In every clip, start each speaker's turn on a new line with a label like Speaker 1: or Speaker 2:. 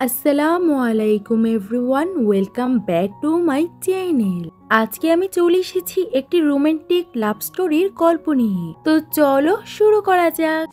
Speaker 1: আসসালামু আলাইকুম everyone, welcome back to my channel. আজকে আমি চলে এসেছি একটি রোমান্টিক লাভ স্টোরির গল্প নিয়ে। তো চলো শুরু করা যাক।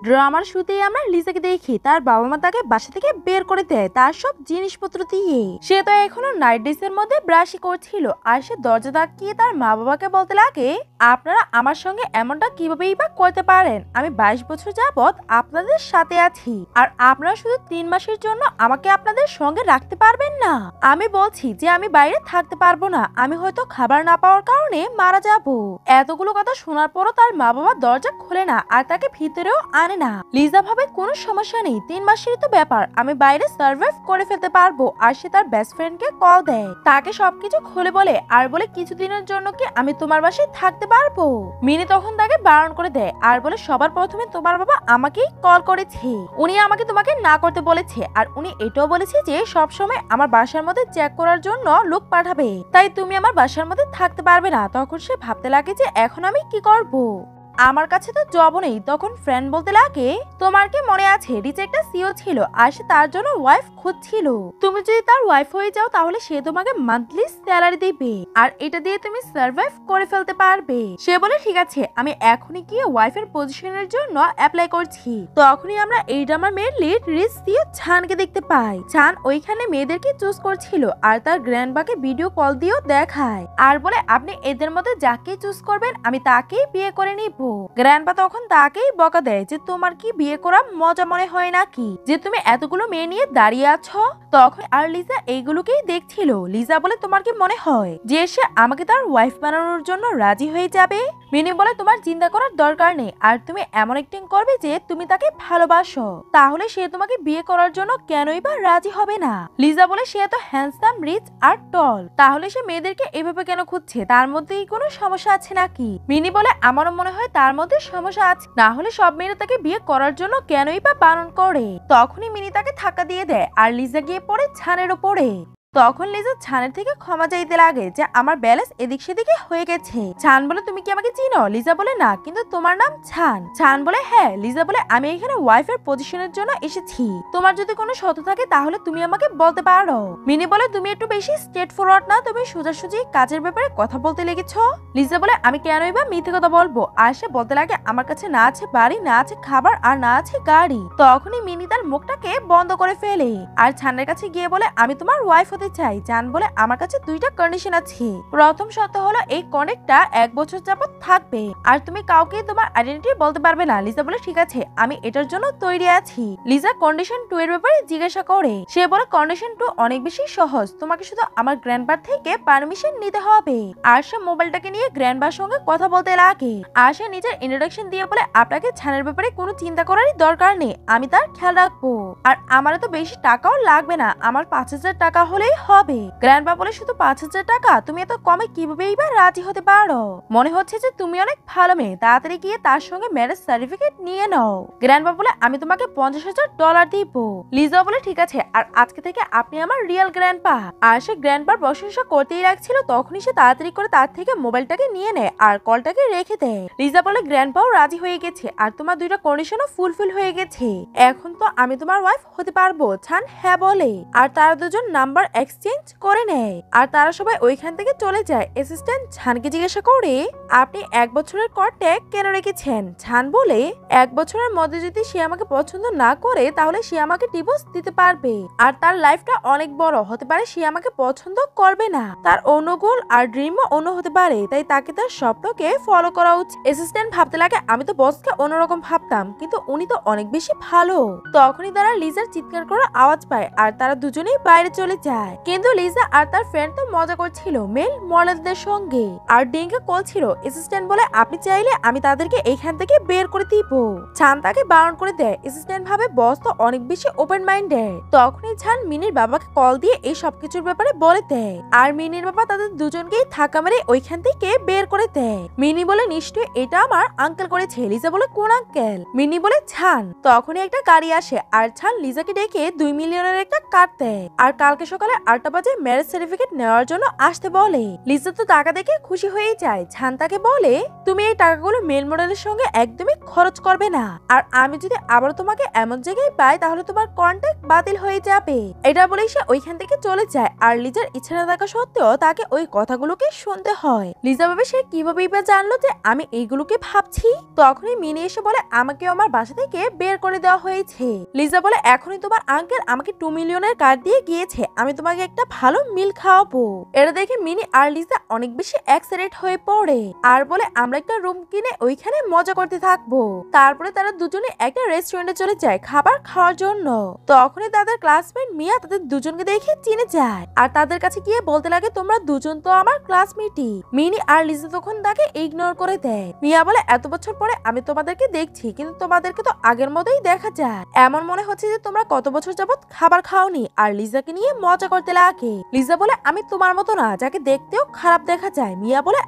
Speaker 2: ড্রামার শুরুতেই আমরা লিজাকে দেখি তার বাবা মা তাকে বাসা থেকে বের করে দেয় তার সব জিনিসপত্র দিয়ে। সে তো এখনো নাইট ড্রেসের মধ্যে ব্রাশি করছিল আর সে দরজা ধাক্কিয়ে তার মা বাবাকে বলতে লাগে, আপনারা আমার সঙ্গে এমনটা কিভাবেই বা করতে পারেন? আমি 22 বছর যাবৎ আপনাদের সাথে আছি আর আপনারা শুধু 3 মাসের জন্য আমাকে আপনাদের সঙ্গে রাখতে পারবেন না? আমি বলছি যে আমি বাইরে থাকতে পারবো না, আমি হয়তো খাবার না পাওয়ার কারণে মারা যাব। এতগুলো কথা শোনার পরও তার মা বাবা দরজা খোলে না আর তাকে ভিতরেও আনে না। লিজা ভাবে কোনো সমস্যা নেই, 3 মাসেরই তো ব্যাপার, আমি বাইরে সার্ভাইভ করে ফেলতে পারবো। আর সে তার বেস্ট ফ্রেন্ডকে কল দেয়, তাকে সবকিছু খুলে বলে আর বলে কিছুদিনের জন্য কি আমি তোমার বাসায় থাকতে পারবো? মিনি তখন তাকে বারণ করে দেয় আর বলে সবার প্রথমে তোমার বাবা আমাকেই কল করেছে, উনি আমাকে তোমাকে না করতে বলেছে আর উনি এটাও বলেছে যে সব সময় আমার বাসার মধ্যে চেক করার জন্য লোক পাঠাবে, তাই তুমি আমার বাসার মধ্যে থাকতে পারবে না। তখন সে ভাবতে লাগে যে এখন আমি কি করব, আমার কাছে তো জব নেই। তখন ফ্রেন্ড বলতে লাগে, তোমার কি মনে আছে রিচ একটা সিও ছিল আর সে তার জন্য ওয়াইফ খুঁজছিল, তুমি যদি তার ওয়াইফ হয়ে যাও তাহলে সে তোমাকে মান্থলি স্যালারি দিবে আর এটা দিয়ে তুমি সার্ভাইভ করে ফেলতে পারবে। সে বলে ঠিক আছে, আমি এখনই গিয়ে ওয়াইফের পজিশনের জন্য অ্যাপ্লাই করছি। তখনই আমরা এই ড্রামার মেয়ের লিড রিচ সিও ছানকে দেখতে পাই। ছান ওইখানে মেয়েদেরকে চুজ করছিল আর তার গ্র্যান্ডবাকে ভিডিও কল দিয়েও দেখায় আর বলে আপনি এদের মধ্যে যাকে চুজ করবেন আমি তাকেই বিয়ে করে নিব। গ্র্যান্ডপা তখন তাকেই বকা দেয় যে তোমার কি বিয়ে করা মজা মনে হয় নাকি, যে তুমি এতগুলো মেয়ে নিয়ে দাঁড়িয়ে আছো? তখন আর লিজা এইগুলোকেই দেখছিল। লিজা বলে তোমার কি মনে হয় যে সে আমাকে তার ওয়াইফ বানানোর জন্য রাজি হয়ে যাবে? মিনি বলে তোমার চিন্তা করার দরকার নেই আর তুমি এমন অ্যাক্টিং করবে যে তুমি তাকে ভালোবাসো, তাহলে সে তোমাকে বিয়ে করার জন্য কেনই বা রাজি হবে না? লিজা বলে সে এত হ্যান্ডসাম, রিচ আর টল, তাহলে সে মেয়েদেরকে এভাবে কেন খুঁজছে? তার মধ্যেই কোনো সমস্যা আছে নাকি? মিনি বলে আমারও মনে হয় তার মধ্যে সমস্যা আছে, না হলে সব মেয়েরা তাকে বিয়ে করার জন্য কেনই বা বারণ করে। তখনই মিনি তাকে ধাক্কা দিয়ে দেয় আর লিজা গিয়ে পড়ে ছানের ওপরে। তখন লিজা ছানের থেকে ক্ষমা চাইতে লাগে যে আমার ব্যালেন্স এদিক সেদিকে হয়ে গেছে। ছান বলে তুমি কি আমাকে চিনো? লিজা বলে না, কিন্তু তোমার নাম ছান। ছান বলে হ্যাঁ। লিজা বলে আমি এখানে ওয়াইফের পজিশনের জন্য এসেছি, তোমার যদি কোনো শর্ত থাকে তাহলে তুমি আমাকে বলতে পারো। মিনি বলে তুমি একটু বেশি স্ট্রেট ফরওয়ার্ড না, তুমি সোজাসুজি কাজের ব্যাপারে কথা বলতে লেগেছো। লিজা বলে আমি কেনই বা মিথ্যে কথা বলবো? আর সে বলতে লাগে আমার কাছে না আছে বাড়ি, না আছে খাবার আর না আছে গাড়ি। তখনই মিনি তার মুখটাকে বন্ধ করে ফেলে আর ছানের কাছে গিয়ে বলে আমি তোমার ওয়াইফ হতে চাই। জান বলে আমার কাছে 2টা কন্ডিশন আছে। প্রথম শর্ত হলো এই কন্ট্রাক্টটা 1 বছর যাবত থাকবে আর তুমি কাউকে তোমার আইডেন্টিটি বলতে পারবে না। লিজা বলে ঠিক আছে, আমি এটার জন্য তৈরি আছি। লিজা কন্ডিশন 2 এর ব্যাপারে জিজ্ঞাসা করে। সে বলে কন্ডিশন 2 অনেক বেশি সহজ, তোমাকে শুধু আমার গ্র্যান্ডবার থেকে পারমিশন নিতে হবে। আর সে মোবাইলটাকে নিয়ে গ্র্যান্ডবার সঙ্গে কথা বলতে লাগে আর সে নিজের ইন্ট্রোডাকশন দিয়ে বলে আপনাকে ছানের ব্যাপারে কোনো চিন্তা করারই দরকার নেই, আমি তার খেয়াল রাখবো আর আমার তো বেশি টাকাও লাগবে না, আমার 5000 টাকা হলেই হবে। গ্র্যান্ডপা বলে শুধু 5000 টাকা? তুমি এত কমে কিভাবেই বা রাজি হতে পারো? মনে হচ্ছে যে তুমি অনেক ভালো মেয়ে, তাড়াতাড়ি গিয়ে তার সঙ্গে ম্যারেজ সার্টিফিকেট নিয়ে নাও। গ্র্যান্ডপা বলে আমি তোমাকে $50,000 দিব। লিজা বলে ঠিক আছে, আর আজকে থেকে আপনি আমার রিয়েল গ্র্যান্ডপা। আর সে গ্র্যান্ডপার প্রশংসা করতেই রাখছিল, তখনই সে তাড়াতাড়ি করে তার থেকে মোবাইলটাকে নিয়ে নেয় আর কলটাকে রেখে দেয়। লিজা বলে গ্র্যান্ডপাও রাজি হয়ে গেছে আর তোমার 2টা কন্ডিশনও ফুলফিল হয়ে গেছে, এখন তো আমি তোমার ওয়াইফ হতে পারবো। ছান হ্যাঁ বলে আর তারা দুজন নাম্বার এক্সচেঞ্জ করে নেয় আর তারা সবাই ওইখান থেকে চলে যায়। অ্যাসিস্ট্যান্ট ছানকে জিজ্ঞাসা করে আপনি 1 বছরের কন্ট্রাক্ট কেন রেখেছেন? ছান বলে 1 বছরের মধ্যে যদি সে আমাকে পছন্দ না করে তাহলে সে আমাকে ডিভোর্স দিতে পারবে আর তার লাইফটা অনেক বড় হতে পারে, সে আমাকে পছন্দ করবে না, তার অন্য গোল আর ড্রিমও অন্য হতে পারে, তাই তাকে তার স্বপ্নকে ফলো করা উচিত। অ্যাসিস্ট্যান্ট ভাবতে লাগে আমি তো বসকে অন্যরকম ভাবতাম, কিন্তু উনি তো অনেক বেশি ভালো। তখনই তারা লিজার চিৎকার করার আওয়াজ পায় আর তারা দুজনেই বাইরে চলে যায়, কিন্তু লিজা আর তার ফ্রেন্ড তো মজা করছিল মেল মডেলদের সঙ্গে আর ডিঙ্কে কল ছিল। অ্যাসিস্ট্যান্ট বলে আপনি চাইলে আমি তাদেরকে এইখান থেকে বের করে দিব। ছান তাকে বারণ করে দেয়। অ্যাসিস্ট্যান্ট ভাবে বস তো অনেক বেশি ওপেন মাইন্ডেড। তখনই ছান মিনির বাবাকে কল দিয়ে এই সবকিছুর ব্যাপারে বলে দেয় আর মিনির বাবা তাদের দুজনকেই ধাক্কা মেরে ওইখান থেকে বের করে দেয়। মিনি বলে নিশ্চয়ই এটা আমার আঙ্কেল করেছে। লিজা বলে কোন আঙ্কেল? মিনি বলে ছান। তখনই একটা গাড়ি আসে আর ছান লিজাকে ডেকে 2 মিলিয়নের একটা কার্ড দেয় আর কালকে সকালে পরে 8টা বাজে ম্যারেজ সার্টিফিকেট নেওয়ার জন্য আসতে বলে। লিজা তো টাকা দেখে খুশি হয়ে যায়। ঝান তাকে বলে তুমি এই টাকাগুলো মেল মডেলের সঙ্গে একদমই খরচ করবে না, আর আমি যদি আবার তোমাকে এমন জায়গায় পাই তাহলে তোমার কন্ট্যাক্ট বাতিল হয়ে যাবে। এটা বলেই সে ওইখান থেকে চলে যায়। আর লিজার ইচ্ছা না থাকা সত্ত্বেও তাকে ওই কথাগুলোকে শুনতে হয়। লিজা ভাবে সে কিভাবেই বা জানলো যে আমি এইগুলোকে ভাবছি। তখনই মিনি এসে বলে আমাকে আমার বাসা থেকে বের করে দেওয়া হয়েছে। লিজা বলে এখনই তোমার আঙ্কেল আমাকে 2 মিলিয়নের কার্ড দিয়ে গিয়েছে, আমি তোমাকে একটা ভালো মিল খাওয়াবো। এটা দেখে মিনি আর লিজা অনেক বেশি এক্সাইটেড হয়ে পড়ে আর বলে আমরা একটা রুম কিনে ওইখানে মজা করতে থাকবো। তারপরে তারা দুজনে একটা রেস্টুরেন্টে চলে যায় খাবার খাওয়ার জন্য। তখনই তাদের ক্লাসমেট মিয়া তাদের দুজনকে দেখে চিনে যায় আর তাদের কাছে গিয়ে বলতে লাগে তোমরা দুজন তো আমার ক্লাসমেটই। মিনি আর লিজা তখন তাকে ইগনোর করে দেয়। মিয়া বলে এত বছর পরে আমি তোমাদেরকে দেখছি, কিন্তু তোমাদেরকে তো আগের মতোই দেখা যায়। এমন মনে হচ্ছে যে তোমরা কত বছর যাবত খাবার খাওনি। আর লিজাকে নিয়ে মজা করতে লাগে। লিজা বলে আমি তোমার মতো না যাকে দেখতেও খারাপ দেখা যায়। মিয়া বলে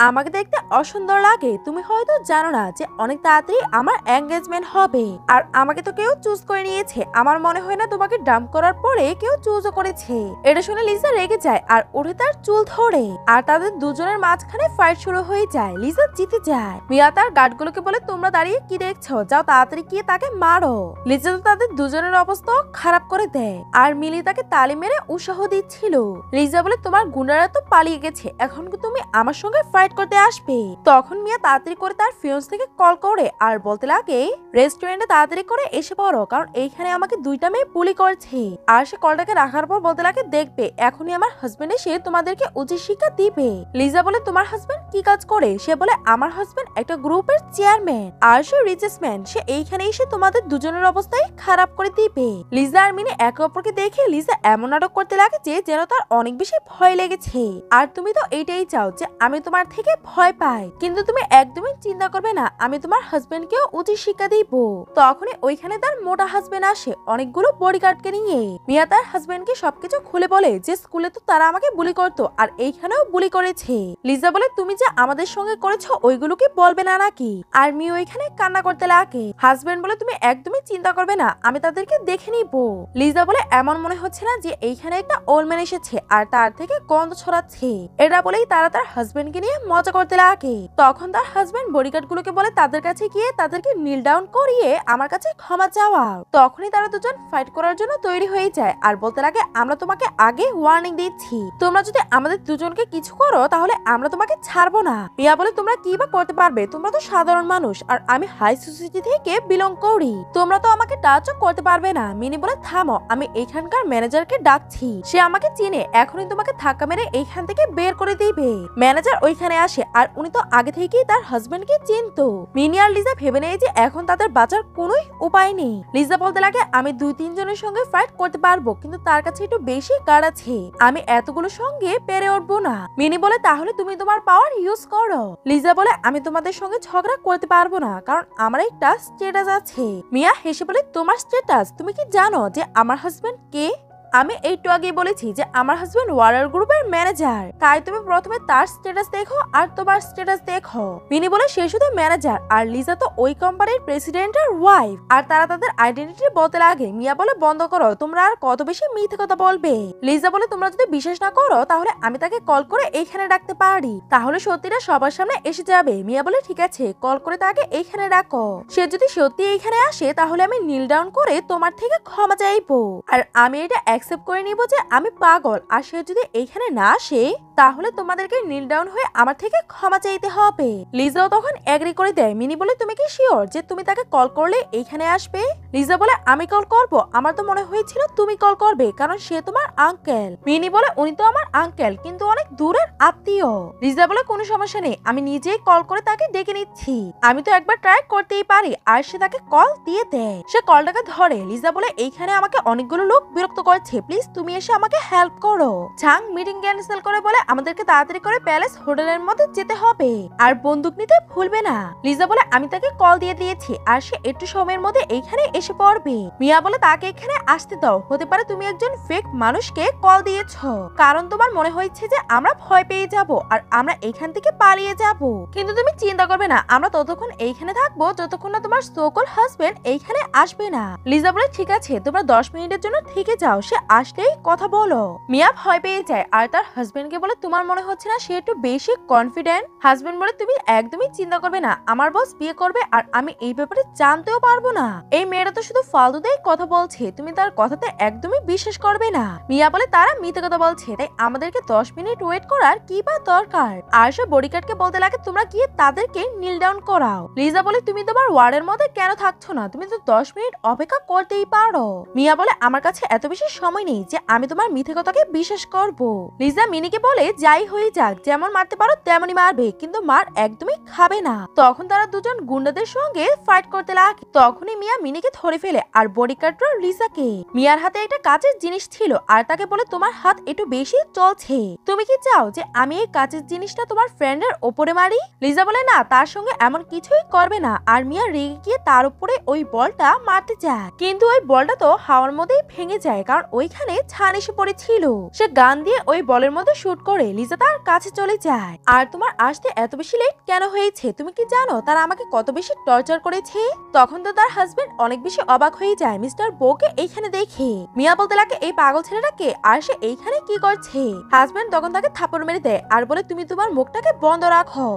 Speaker 2: আমাকে দেখতে অসুন্দর লাগে। তুমি হয়তো জানো না যে অনেক তাড়াতাড়ি আমার এঙ্গেজমেন্ট হবে, আর আমাকে তো কেউ চুজ করে নিয়েছে। আমার মনে হয় না তোমাকে ডাম্প করার পরে কেউ চুজও করেছে। এটা শুনে লিজা রেগে যায় আর উঠে তার চুল ধরে, আর তাদের দুজনের মাঝখানে ফাইট শুরু হয়ে যায়। লিজা জিতে যায়। মিয়া তার গার্ডগুলোকে বলে তোমরা দাঁড়িয়ে কি দেখছো, যাও তাড়াতাড়ি গিয়ে তাকে মারো। লিজা তো তাদের দুজনের অবস্থা খারাপ করে দেয় আর মিলি তাকে তালি মেরে উৎসাহ দিচ্ছিল। লিজা বলে তোমার গুন্ডারা তো পালিয়ে গেছে, এখন কি তুমি আমার সঙ্গে ফাইট করতে আসবে? তখন মিয়া তাড়াতাড়ি করে তার ফিয়ন্স থেকে কল করে আর বলতে লাগে রেস্টুরেন্টে তাড়াতাড়ি করে এসে পড়ো, কারণ এইখানে আমাকে 2টা মেয়ে বুলি করছে। আর সে কলটাকে রাখার পর বলতে লাগে দেখবে এখনই আমার হাজবেন্ড এসে তোমাদেরকে উচিত শিক্ষা দিবে। লিজা বলে তোমার হাজবেন্ড কি কাজ করে? সে বলে আমার হাজবেন্ড একটা গ্রুপের চেয়ারম্যান আর সে রিচেস্ট ম্যান। সে এইখানে এসে তোমাদের দুজনের অবস্থায় খারাপ করে দিবে। লিজা আর মিনি একে অপরকে দেখে লিজা এমন নাটক করতে লাগে যে যেন তার অনেক বেশি ভয় লেগেছে। আর তুমি তো এইটাই চাও যে আমি তোমার থেকে ভয় পাই, কিন্তু তুমি একদমই চিন্তা করবে না, আমি তোমার হাজবেন্ডকেও উচিত শিক্ষা দিব। তখনই ওইখানে তার মোটা হাজবেন্ড আসে অনেকগুলো বডিগার্ডকে নিয়ে। মিয়া তার হাজবেন্ডকে সবকিছু খুলে বলে যে স্কুলে তো তারা আমাকে বুলি করতো আর এইখানেও বুলি করেছে। লিজা বলে তুমি যে আমাদের সঙ্গে করেছো ওইগুলোকে বলবে না নাকি? আর মিয়া ওইখানে কান্না করতে লাগে। হাজবেন্ড বলে তুমি একদমই চিন্তা করবে না, আমি তাদেরকে দেখে নিব। লিজা বলে এমন মনে হচ্ছে না যে এইখানে একটা ওল্ড ম্যান এসেছে আর তার থেকে গন্ধ ছড়াচ্ছে। এটা বলেই তারা তার হাজবেন্ডকে নিয়ে মজা করতে লাগে। তখন তার হাজবেন্ড বডিগার্ড গুলোকে বলে তাদের কাছে গিয়ে তাদেরকে নীল ডাউন করিয়ে আমার কাছে ক্ষমা চাওয়া। তখনই তারা দুজন ফাইট করার জন্য তৈরি হয়ে যায় আর বলতে লাগে আমরা তোমাকে আগে ওয়ার্নিং দিচ্ছি, তোমরা যদি আমাদের দুজনকে কিছু করো তাহলে আমরা তোমাকে ছাড়বো না। মিয়া বলে তোমরা কি বা করতে পারবে, তোমরা তো সাধারণ মানুষ আর আমি হাই সোসাইটি থেকে বিলং করি, তোমরা তো আমাকে টাচও করতে পারবে না। মিনি বলে থামো, আমি এইখানকার ম্যানেজারকে ডাকছি, সে আমাকে চিনে, এখনই তোমাকে ধাক্কা মেরে এইখান থেকে বের করে দিবে। ম্যানেজার ওইখানে আসে আর উনি তো আগে থেকেই তার হাজবেন্ডকে চিনতো। মিনি আর লিজা ভেবে নেয় যে এখন তাদের বাঁচার কোনো উপায় নেই। লিজা বলতে লাগে আমি 2-3 জনের সঙ্গে ফাইট করতে পারবো, কিন্তু তার কাছে একটু বেশি গার্ড আছে, আমি এতগুলো সঙ্গে পেরে উঠবো না। মিনি বলে তাহলে তুমি তোমার পাওয়ার ইউজ করো। লিজা বলে আমি তোমাদের সঙ্গে ঝগড়া করতে পারবো না, কারণ আমার একটা স্ট্যাটাস আছে। মিয়া হেসে বলে তোমার স্ট্যাটাস? তুমি কি জানো যে আমার হাজবেন্ড কে? আমি একটু আগেই বলেছি যে আমার হাজবেন্ড ওয়ারার গ্রুপের ম্যানেজার, তাই তুমি প্রথমে তার স্ট্যাটাস দেখো আর তোমার স্ট্যাটাস দেখো। মিনি বলে সে শুধু ম্যানেজার আর লিজা তো ওই কোম্পানির প্রেসিডেন্টের ওয়াইফ, আর তারা তাদের আইডেন্টিটি বলতে লাগে। মিয়া বলে বন্ধ করো, তোমরা আর কত বেশি মিথ্যে কথা বলবে। লিজা বলে তোমরা যদি বিশ্বাস না করো তাহলে আমি তাকে কল করে এইখানে ডাকতে পারি, তাহলে সত্যিটা সবার সামনে এসে যাবে। মিয়া বলে ঠিক আছে, কল করে তাকে এইখানে ডাকো, সে যদি সত্যি এইখানে আসে তাহলে আমি নীল ডাউন করে তোমার থেকে ক্ষমা চাইবো, আর আমি এটা অ্যাকসেপ্ট করে নিব যে আমি পাগল, আর সে যদি এইখানে না আসে তাহলে তোমাদেরকে নীল ডাউন হয়ে আমার থেকে ক্ষমা চাইতে হবে। লিজাও তখন এগ্রি করে দেয়। মিনি বলে তুমি কি শিওর যে তুমি তাকে কল করলে এইখানে আসবে? লিজা বলে আমি কল করব, আমার তো মনে হয়েছিল তুমি কল করবে, কারণ সে তোমার আঙ্কেল। মিনি বলে উনি তো আমার আঙ্কেল কিন্তু অনেক দূরের আত্মীয়। লিজা বলে কোনো সমস্যা নেই, আমি নিজেই কল করে তাকে ডেকে নিচ্ছি, আমি তো একবার ট্রাই করতেই পারি। আর সে তাকে কল দিয়ে দেয়, সে কলটাকে ধরে। লিজা বলে এইখানে আমাকে অনেকগুলো লোক বিরক্ত করছে, প্লিজ তুমি এসে আমাকে হেল্প করো। ঝাং মিটিং ক্যান্সেল করে বলে আমাদেরকে তাড়াতাড়ি করে প্যালেস হোটেলের মধ্যে যেতে হবে আর বন্দুক নিতে ভুলবে না। লিজা বলে আমি তাকে কল দিয়ে দিয়েছি আর সে একটু সময়ের মধ্যে এইখানে এসে পড়বে। মিয়া বলে তাকে এখানে আসতে দাও, হতে পারে তুমি একজন ফেক মানুষকে কল দিয়েছো, কারণ তোমার মনে হয়েছে যে আমরা ভয় পেয়ে যাব আর আমরা এখান থেকে পালিয়ে যাব। কিন্তু তুমি চিন্তা করবে না, আমরা ততক্ষণ এইখানে থাকবো যতক্ষণ না তোমার সোকল হাজবেন্ড এইখানে আসবে না। লিজা বলে ঠিক আছে, তোমরা 10 মিনিটের জন্য থেকে যাও, সে আসলেই কথা বলো। মিয়া ভয় পেয়ে যায় আর তার হাজবেন্ডকে বলে তোমার মনে হচ্ছে না সে একটু বেশি কনফিডেন্ট? হাজবেন্ড বলে তুমি একদমই চিন্তা করবে না, আমার বস বিয়ে করবে আর আমি এই ব্যাপারে জানতেও পারবো না। এই মেয়েটা তো শুধু ফালতুতেই কথা বলছে, তুমি তার কথাতে একদমই বিশ্বাস করবে না। মিয়া বলে তারা মিথ্যে কথা বলছে, তাই আমাদেরকে 10 মিনিট ওয়েট করার কি বা দরকার? আর সে বডিগার্ডকে বলতে লাগে তোমরা গিয়ে তাদেরকে নীল ডাউন করাও। লিজা বলে তুমি তোমার ওয়ার্ডের মধ্যে কেন থাকছো না, তুমি তো 10 মিনিট অপেক্ষা করতেই পারো। মিয়া বলে আমার কাছে এত বেশি সময় নেই যে আমি তোমার মিথ্যে কথাকে বিশ্বাস করব। লিজা মিনিকে বলে যাই হয়ে যাক, যেমন মারতে পারো তেমনই মারবে, কিন্তু মার একদমই খাবে না। তখন তারা দুজন গুন্ডাদের সঙ্গে ফাইট করতে লাগে। তখনই মিয়া মিনিকে ধরে ফেলে আর বডিগার্ডরা লিজাকে। মিয়ার হাতে একটা কাচের জিনিস ছিল আর তাকে বলে তোমার হাত একটু বেশি চলছে, তুমি কি চাও যে আমি এই কাচের জিনিসটা তোমার ফ্রেন্ডের ওপরে মারি? লিজা বলে না, তার সঙ্গে এমন কিছুই করবে না। আর মিয়া রেগে গিয়ে তার উপরে ওই বলটা মারতে যায়, কিন্তু ওই বলটা তো হাওয়ার মধ্যেই ভেঙে যায় কারণ ওইখানে ছান এসে পড়েছিল। সে গান দিয়ে ওই বলের মধ্যে শুট করে লিজা তার কাছে চলে যায়। আর তোমার আসতে এত বেশি লেট কেন হয়েছে? তুমি কি জানো তারা আমাকে কত বেশি টর্চার করেছে? তখন তো তার হাজবেন্ড অনেক বেশি অবাক হয়ে যায় মিস্টার বোকে এইখানে দেখে। মিয়া বলতে লাগে এই পাগল ছেলেটাকে, আর সে এইখানে কি করছে? হাজবেন্ড তখন তাকে থাপ্পড় মেরে দেয় আর বলে তুমি তোমার মুখটাকে বন্ধ রাখো।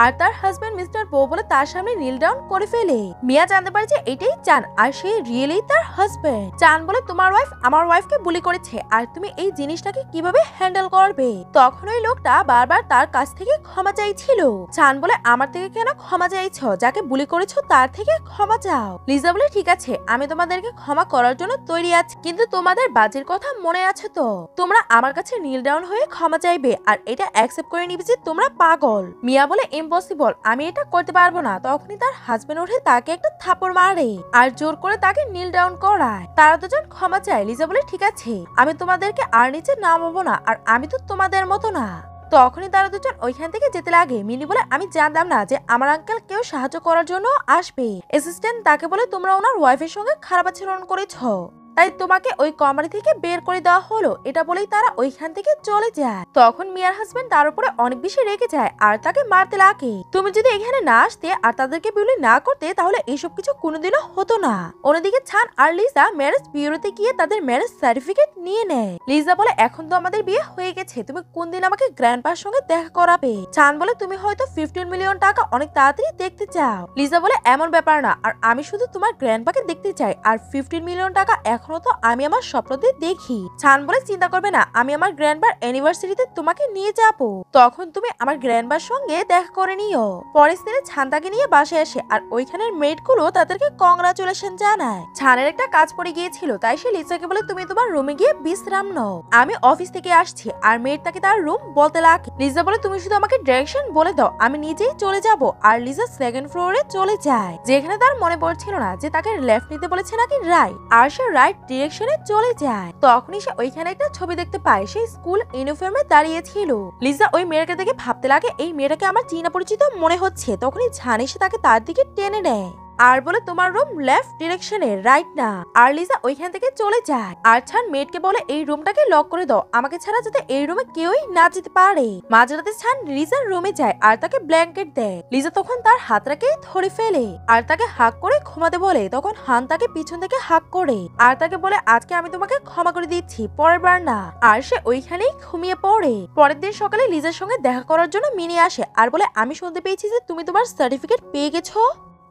Speaker 2: আর তার হাজবেন্ড মিস্টার বো বলে তার সামনে নীল ডাউন করে ফেলে। মিয়া জানতে পারে যে এটাই চান আর সে রিয়েলি তার হাজবেন্ড। চান বলে তোমার ওয়াইফ আমার ওয়াইফকে বুলি করেছে আর তুমি এই জিনিসটাকে কিভাবে হ্যান্ডেল করবে? তখন ওই লোকটা বারবার তার কাছ থেকে ক্ষমা চাইছিল। চান বলে আমার থেকে কেন ক্ষমা চাইছো? যাকে বুলি করেছো তার থেকে ক্ষমা চাও। লিজা বলে ঠিক আছে, আমি তোমাদেরকে ক্ষমা করার জন্য তৈরি আছি, কিন্তু তোমাদের বাজের কথা মনে আছে তো? তোমরা আমার কাছে নীল ডাউন হয়ে ক্ষমা চাইবে আর এটা অ্যাকসেপ্ট করে নিবে যে তোমরা পাগল। মিয়া বলে ইম্পসিবল, আমি এটা করতে পারবো না। তখনই তার হাজবেন্ড উঠে তাকে একটা থাপ্পড় মারে আর জোর করে তাকে নীল ডাউন করায়। তারা দুজন ক্ষমা চায়। লিজা বলে ঠিক আছে, আমি তোমাদেরকে আর নিচে নামাবো না, আর আমি তো তোমাদের মতো না। তখনই তারা দুজন ওইখান থেকে যেতে লাগে। মিনি বলে আমি জানতাম না যে আমার আঙ্কেল কেউ সাহায্য করার জন্য আসবে। অ্যাসিস্ট্যান্ট তাকে বলে তোমরা ওনার ওয়াইফের সঙ্গে খারাপ আচরণ করেছো, তাই তোমাকে ওই কোম্পানি থেকে বের করে দেওয়া হলো। এটা বলেই তারা ওইখান থেকে চলে যায়। তখন মিয়ার হাজবেন্ড তার উপরে অনেক বেশি রেগে যায় আর তাকে মারতে লাগে। তুমি যদি এখানে না আসতে আর তাদেরকে বিলি না করতে তাহলে এসব কিছু কোনোদিনও হতো না। অন্যদিকে ছান আর লিজা ম্যারেজ বিউরোতে গিয়ে তাদের ম্যারেজ সার্টিফিকেট নিয়ে নেয়। লিজা বলে এখন তো আমাদের বিয়ে হয়ে গেছে, তুমি কোন দিন আমাকে গ্র্যান্ডপার সঙ্গে দেখা করাবে? ছান বলে তুমি হয়তো 15 মিলিয়ন টাকা অনেক তাড়াতাড়ি দেখতে চাও। লিজা বলে এমন ব্যাপার না, আর আমি শুধু তোমার গ্র্যান্ডপাকে দেখতে চাই, আর 15 মিলিয়ন টাকা এখনো তো আমি আমার স্বপ্নতে দেখি। ছান বলে চিন্তা করবে না, আমি আমার গ্র্যান্ডবার অ্যানিভার্সারিতে তোমাকে নিয়ে যাব, তখন তুমি আমার গ্র্যান্ডবার সঙ্গে দেখা করে নিও। পরের দিনে ছান তাকে নিয়ে বাসায় আসে আর ওইখানের মেড গুলো তাদেরকে কংগ্রাচুলেশন জানায়। ছানের একটা কাজ পড়ে গিয়েছিল, তাই সে লিজাকে বলে তুমি তোমার রুমে গিয়ে বিশ্রাম নাও, আমি অফিস থেকে আসছি। আর মেড তাকে তার রুম বলতে লাগে। লিজা বলে তুমি শুধু আমাকে ডিরেকশন বলে দাও, আমি নিজেই চলে যাব। আর লিজা সেকেন্ড ফ্লোরে চলে যায়, যেখানে তার মনে পড়ছিল না যে তাকে লেফট নিতে বলেছে নাকি রাইট, আর সে রাইট ডিরেকশনে চলে যায়। তখনই সে ওইখানে একটা ছবি দেখতে পায়, সেই স্কুল ইউনিফর্মে দাঁড়িয়ে ছিল। লিজা ওই মেয়েটাকে দেখে ভাবতে লাগে এই মেয়েটাকে আমার চেনা পরিচিত মনে হচ্ছে। তখনই ছান এসে তাকে তার দিকে টেনে নেয় আর বলে তোমার রুম লেফট ডিরেকশনে, রাইট না। আর লিজা ওইখান থেকে চলে যায়। আর ছান মেডকে বলে এই রুমটাকে লক করে দাও, আমাকে ছাড়া যাতে এই রুমে কেউই না যেতে পারে। মাঝরাতে ছান লিজার রুমে যায় আর তাকে ব্ল্যাঙ্কেট দেয়। লিজা তখন তার হাতটাকে ধরে ফেলে আর তাকে হাক করে ঘুমাতে বলে। তখন হান তাকে পিছন থেকে হাক করে আর তাকে বলে আজকে আমি তোমাকে ক্ষমা করে দিচ্ছি, পরের বার না। আর সে ওইখানেই ঘুমিয়ে পড়ে। পরের দিন সকালে লিজার সঙ্গে দেখা করার জন্য মিনি আসে আর বলে আমি শুনতে পেয়েছি যে তুমি তোমার সার্টিফিকেট পেয়ে গেছো।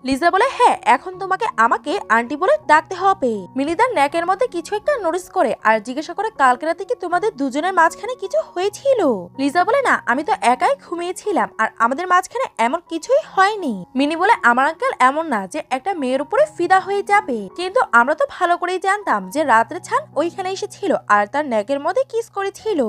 Speaker 2: লিজা বলে হ্যাঁ, এখন তোমাকে আমাকে আন্টি বলে ডাকতে হবে। মিনি তার নেকের মধ্যে কিছু একটা নোটিস করে আর জিজ্ঞাসা করে কালকে রাতে কি তোমাদের দুজনের মাঝখানে কিছু হয়েছিল? লিজা বলে না, আমি তো একাই ঘুমিয়েছিলাম আর আমাদের মাঝখানে এমন কিছুই হয়নি। মিনি বলে আমার আঙ্কেল এমন না যে একটা মেয়ের উপরে ফিদা হয়ে যাবে, কিন্তু আমরা তো ভালো করেই জানতাম যে রাত্রে ছান ওইখানে এসেছিল আর তার নেকের মধ্যে কিস করেছিল।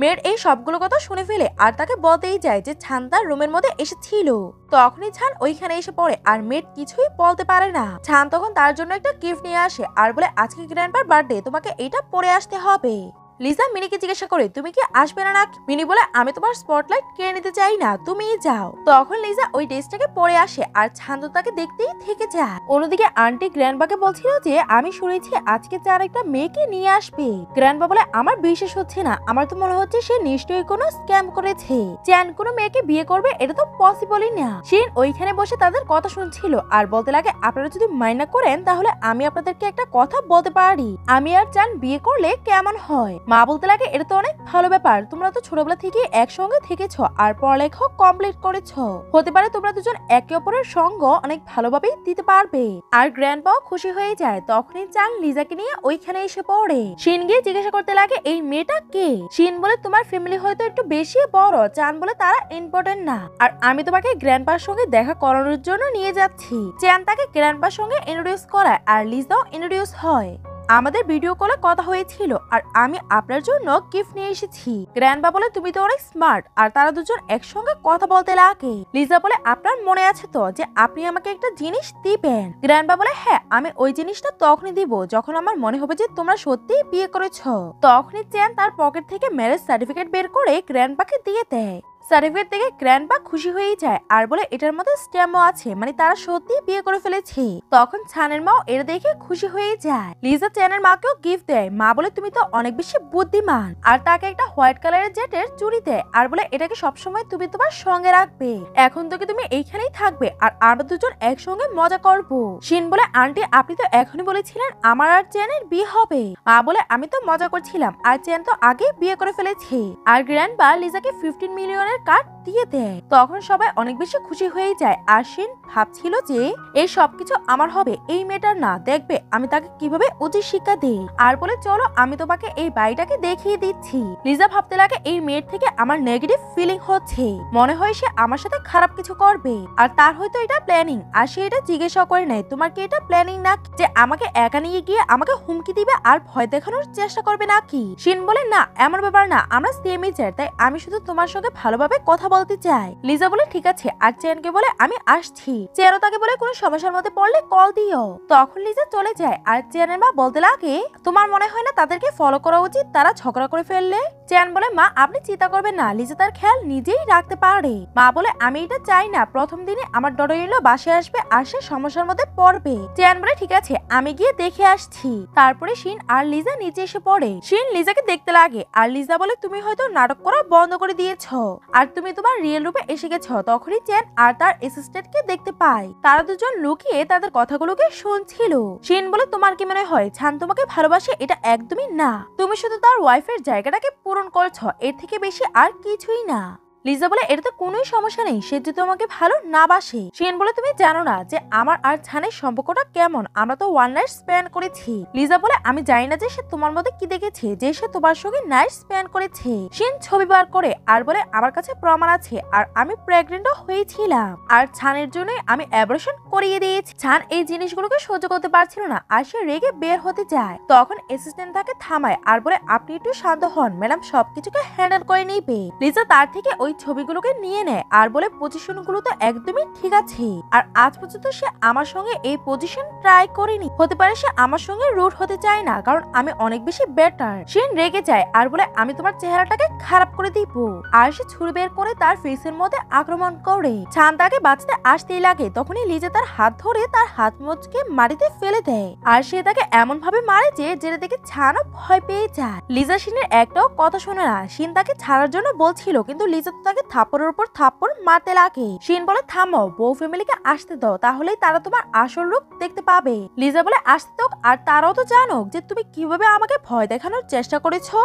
Speaker 2: মেয়ের এই সবগুলো কথা শুনে ফেলে আর তাকে বলতেই যায় যে ছান তার রুমের মধ্যে এসেছিল। তখনই ছান ওইখানে এসে পড়ে আর মেয়ের কিছুই বলতে পারে না। ছান তখন তার জন্য একটা গিফট নিয়ে আসে আর বলে আজকে গ্র্যান্ডপার বার্থডে, তোমাকে এটা পরে আসতে হবে। লিজা মিনিকে জিজ্ঞাসা করে তুমি কি আসবে না নাকি। মিনি বলে আমি তোমার স্পটলাইট কেড়ে নিতে চাই না, তুমিই যাও। তখন লিজা ওই ড্রেসটাকে পরে আসে আর শান্ত তাকে দেখতেই থেকে যায়। অন্যদিকে আন্টি গ্র্যান্ডবাকে বলছিল যে আমি শুনেছি আজকে চার একটা মেয়েকে নিয়ে আসবে। গ্র্যান্ডবা বলে আমার বিশ্বাস হচ্ছে না, আমার তো মনে হচ্ছে সে নিশ্চয়ই কোনো স্ক্যাম করেছে। চ্যান কোনো মেয়েকে বিয়ে করবে এটা তো পসিবলই না। শিন ওইখানে বসে তাদের কথা শুনছিল আর বলতে লাগে আপনারা যদি মাইনা করেন তাহলে আমি আপনাদেরকে একটা কথা বলতে পারি, আমি আর চান বিয়ে করলে কেমন হয়। মা বলতে লাগে এটা তো অনেক ভালো ব্যাপার, তোমরা তো ছোটবেলা থেকে একসঙ্গে থেকেছ আর পড়ালেখা কমপ্লিট করেছ, হতে পারে তোমরা দুজন একে অপরের সঙ্গ অনেক ভালোভাবেই দিতে পারবে। আর গ্র্যান্ডপাও খুশি হয়ে যায়। তখনই চান লিজাকে নিয়ে ওইখানে এসে পড়ে। শিন গিয়ে জিজ্ঞাসা করতে লাগে এই মেয়েটা কে। শিন বলে তোমার ফ্যামিলি হয়তো একটু বেশি বড়। চান বলে তারা ইম্পর্টেন্ট না, আর আমি তোমাকে গ্র্যান্ডপার সঙ্গে দেখা করানোর জন্য নিয়ে যাচ্ছি। চান তাকে গ্র্যান্ডপার সঙ্গে ইন্ট্রোডিউস করায় আর লিজাও ইন্ট্রোডিউস হয়। আমাদের ভিডিও কলে কথা হয়েছিল আর আমি আপনার জন্য গিফট নিয়ে এসেছি। গ্র্যান্ডপা বলে তুমি তো অনেক স্মার্ট। আর তারা দুজন একসঙ্গে কথা বলতে লাগে। লিজা বলে আপনার মনে আছে তো যে আপনি আমাকে একটা জিনিস দিবেন। গ্র্যান্ডপা বলে হ্যাঁ, আমি ওই জিনিসটা তখনই দিব যখন আমার মনে হবে যে তোমরা সত্যিই বিয়ে করেছো। তখনই চ্যান তার পকেট থেকে ম্যারেজ সার্টিফিকেট বের করে গ্র্যান্ডপাকে দিয়ে দেয়। সার্টিফিকেট থেকে গ্র্যান্ডপা খুশি হয়ে যায় আর বলে এটার মধ্যে স্ট্যাম্পও আছে, মানে তারা সত্যি বিয়ে করে ফেলেছে। তখন ছানের মাও এটা দেখে খুশি হয়ে যায়। লিজা চ্যানের মাকেও গিফট দেয়। মা বলে তুমি তো অনেক বেশি বুদ্ধিমান, আর তাকে একটা হোয়াইট কালারের জেটের চুড়ি দেয় আর বলে এটাকে সবসময় তুমি তোমার সঙ্গে রাখবে। এখন থেকে তুমি এইখানেই থাকবে আর আমরা দুজন একসঙ্গে মজা করবো। শিন বলে আন্টি আপনি তো এখনই বলেছিলেন আমার আর চ্যানের বিয়ে হবে। মা বলে আমি তো মজা করছিলাম, আর চ্যান তো আগে বিয়ে করে ফেলেছে। আর গ্র্যান্ডপা লিজাকে 15 মিলিয়নের কার্ড দিয়ে দেয়। তখন সবাই অনেক বেশি খুশি হয়ে যায়। আর শিন ভাবছিল যে এই সবকিছু আমার হবে, এই মেয়েটার না। দেখবে আমি তাকে কিভাবে উচিত শিক্ষা দেই। আর বলে চলো আমি তোমাকে এই বাড়িটাকে দেখিয়ে দিচ্ছি। লিজা ভাবতে লাগে এই মেয়ের থেকে আমার নেগেটিভ ফিলিং হচ্ছে, মনে হয় সে আমার সাথে খারাপ কিছু করবে। আর তার হয়তো এটা প্ল্যানিং। আর সে এটা জিজ্ঞাসা করে নাই তোমার কি এটা প্ল্যানিং না যে আমাকে একা নিয়ে গিয়ে আমাকে হুমকি দিবে আর ভয় দেখানোর চেষ্টা করবে নাকি। শিন বলে না, এমন ব্যাপার না, আমরা সেম এজের, তাই আমি শুধু তোমার সঙ্গে ভালোভাবে কথা বলতে চাই। লিজা বলে ঠিক আছে। আর চ্যানকে বলে আমি আসছি। চ্যানও তাকে বলে কোনো সমস্যার মধ্যে পড়লে কল দিও। তখন লিজা চলে যায়। আর চ্যানের মা বলতে লাগে তোমার মনে হয় না তাদেরকে ফলো করা উচিত, তারা ঝগড়া করে ফেললে। চ্যান বলে মা আপনি চিন্তা করবেন না, লিজা তার খেয়াল নিজেই রাখতে পারে। মা বলে আমি এটা চাই না প্রথম দিনে আমার ডডরিলো বাসায় আসবে আর সে সমস্যার মধ্যে পড়বে। চ্যান বলে ঠিক আছে আমি গিয়ে দেখে আসছি। তারপরে শিন আর লিজা নিচে এসে পড়ে। শিন লিজাকে দেখতে লাগে আর লিজা বলে তুমি হয়তো নাটক করা বন্ধ করে দিয়েছো আর তুমি তোমার রিয়েল রূপে এসে গেছো। তখনই চ্যান আর তার অ্যাসিস্ট্যান্টকে দেখতে পায়। তারা দুজন লুকিয়ে তাদের কথাগুলোকে শুনছিল। শিন বলে তোমার কি মনে হয় ছান তোমাকে ভালোবাসে? এটা একদমই না, তুমি শুধু তার ওয়াইফের জায়গাটাকে পূরণ করছো, এর থেকে বেশি আর কিছুই না। লিজা বলে এটা তো কোনো সমস্যা নেই, সে যদি তোমাকে ভালো না বাসে। শিন বলে তুমি জানো না যে আমার আর ছানের সম্পর্কটা কেমন, আমরা তো ওয়ান নাইট স্পেন্ড করেছি। লিজা বলে আমি জানি না যে সে তোমার মধ্যে কি দেখেছে যে সে তোমার সঙ্গে নাইট স্পেন্ড করেছে। শিন ছবি বার করে আর বলে আমার কাছে প্রমাণ আছে, আর আমি প্রেগনেন্টও হয়েছিলাম, আর ছানের জন্যই আমি অ্যাবর্শন করিয়ে দিয়েছি। ছান এই জিনিসগুলোকে সহ্য করতে পারছিল না আর সে রেগে বের হতে যায়। তখন অ্যাসিস্ট্যান্ট তাকে থামায় আর বলে আপনি একটু শান্ত হন, ম্যাডাম সবকিছুকে হ্যান্ডেল করে নিবে। লিজা তার থেকে ওই ছবিগুলোকে নিয়ে নেয় আর বলে পজিশনগুলো তো একদমই ঠিক আছে, আর আজ পর্যন্ত সে আমার সঙ্গে এই পজিশন ট্রাই করেনি, হতে পারে সে আমার সঙ্গে রুট হতে চায় না কারণ আমি অনেক বেশি বেটার। সে রেগে যায় আর বলে আমি তোমার চেহারাটাকে খারাপ করে দিব। আর সে ছুরি বের করে তার ফেসের মধ্যে আক্রমণ করে। ছান তাকে বাঁচতে আসতেই লাগে। তখনই লিজা তার হাত ধরে তার হাত মোচকে মাটিতে ফেলে দেয় আর সে তাকে এমন ভাবে মারে যে যেটা দেখে ছানও ভয় পেয়ে যায়। লিজা শিনের একটাও কথা শোনে না। শিন তাকে ছাড়ার জন্য বলছিল কিন্তু লিজা তো তাকে থাপ্পড়ের উপর থাপ্পড় মারতে লাগে। শিন বলে থামো, বউ ফ্যামিলিকে আসতে দাও, তাহলেই তারা তোমার আসল রূপ দেখতে পাবে। লিজা বলে আসতে দাও, আর তারাও তো জানো যে তুমি কিভাবে আমাকে ভয় দেখানোর চেষ্টা করেছো।